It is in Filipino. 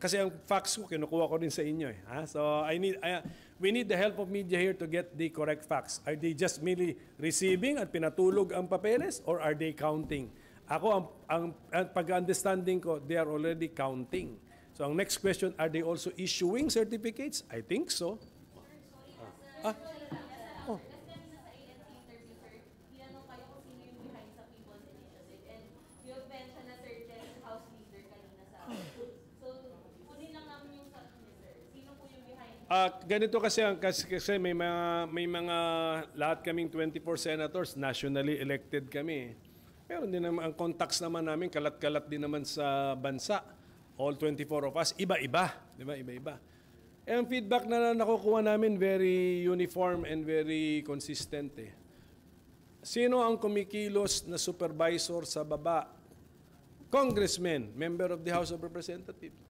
Kasi ang facts ko, kinukuha ko din sa inyo eh. Ha? So we need the help of media here to get the correct facts. Are they just merely receiving at pinatulog ang papeles or are they counting? Ako, ang pag-understanding ko, they are already counting. So ang next question, are they also issuing certificates? I think so. Oh. Ganito kasi may mga lahat kaming 24 senators nationally elected kami. Pero din naman ang contacts naman namin kalat-kalat din naman sa bansa. All 24 of us iba-iba, di ba? Iba-iba. Eh, ang feedback na nakukuha namin very uniform and very consistent eh. Sino ang kumikilos na supervisor sa baba? Congressman, member of the House of Representatives.